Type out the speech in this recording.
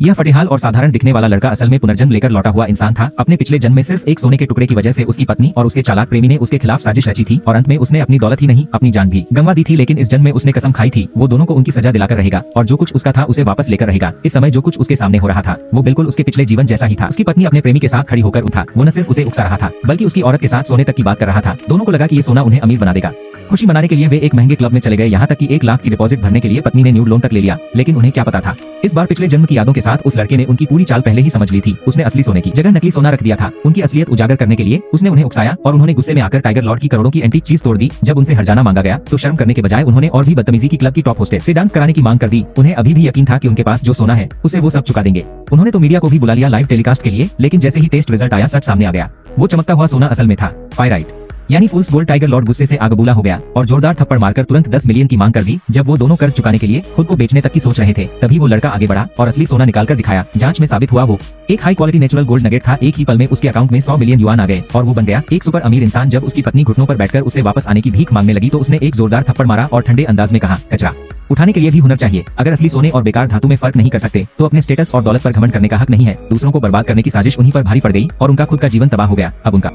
यह फटेहाल और साधारण दिखने वाला लड़का असल में पुनर्जन्म लेकर लौटा हुआ इंसान था। अपने पिछले जन्म में सिर्फ एक सोने के टुकड़े की वजह से उसकी पत्नी और उसके चालाक प्रेमी ने उसके खिलाफ साजिश रची थी और अंत में उसने अपनी दौलत ही नहीं अपनी जान भी गंवा दी थी। लेकिन इस जन्म में उसने कसम खाई थी वो दोनों को उनकी सजा दिलाकर रहेगा और जो कुछ उसका था उसे वापस लेकर रहेगा। इस समय जो कुछ उसके सामने हो रहा था वो बिल्कुल उसके पिछले जीवन जैसा ही था। उसकी पत्नी अपने प्रेमी के साथ खड़ी होकर उठा। वो न सिर्फ उसे उकसा रहा था बल्कि उसकी औरत के साथ सोने तक की बात कर रहा था। दोनों को लगा कि ये सोना उन्हें अमीर बना देगा। खुशी मनाने के लिए वे एक महंगे क्लब में चले गए। यहाँ तक कि 1 लाख की डिपॉजिट भरने के लिए पत्नी ने न्यू लोन तक ले लिया। लेकिन उन्हें क्या पता था इस बार पिछले जन्म की यादों के साथ उस लड़के ने उनकी पूरी चाल पहले ही समझ ली थी। उसने असली सोने की जगह नकली सोना रख दिया था। उनकी असलियत उजागर करने के लिए उसने उन्हें उकसाया और उन्होंने गुस्से में आकर टाइगर लॉर्ड की करोड़ों की एंटीक चीज तोड़ दी। जब उनसे हर्जाना मांगा गया तो शर्म करने के बजाय उन्होंने और भी बदतमीजी की क्लब की टॉप होस्टेस से डांस कराने की मांग कर दी। उन्हें अभी भी यकीन था कि उनके पास जो सोना है उसे वो सब चुका देंगे। उन्होंने तो मीडिया को भी बुला लिया लाइव टेलीकास्ट के लिए। लेकिन जैसे ही टेस्ट रिजल्ट आया सच सामने आ गया। वो चमकता हुआ सोना असल में था पायराइट यानी फुल्स गोल्ड। टाइगर लॉर्ड गुस्से से आग बबूला हो गया और जोरदार थप्पड़ मारकर तुरंत 10 मिलियन की मांग कर दी। जब वो दोनों कर्ज चुकाने के लिए खुद को बेचने तक की सोच रहे थे तभी वो लड़का आगे बढ़ा और असली सोना निकाल कर दिखाया। जांच में साबित हुआ वो एक high quality natural gold nugget था। एक ही पल में उसके अकाउंट में 100 मिलियन युआन आ गए और वो बन गया एक सुपर अमीर इंसान। जब उसकी पत्नी घुटनों पर बैठकर उसे वापस आने की भीख मांगने लगी तो उसने एक जोरदार थप्पड़ मारा और ठंडे अंदाज में कहा, कचरा उठाने के लिए भी हुनर चाहिए। अगर असली सोने और बेकार धातु में फर्क नहीं कर सकते तो अपने स्टेटस और दौलत पर घमंड करने का हक नहीं है। दूसरों को बर्बाद करने की साजिश उन्हीं पर भारी पड़ गई और उनका खुद का जीवन तबाह हो गया। अब उनका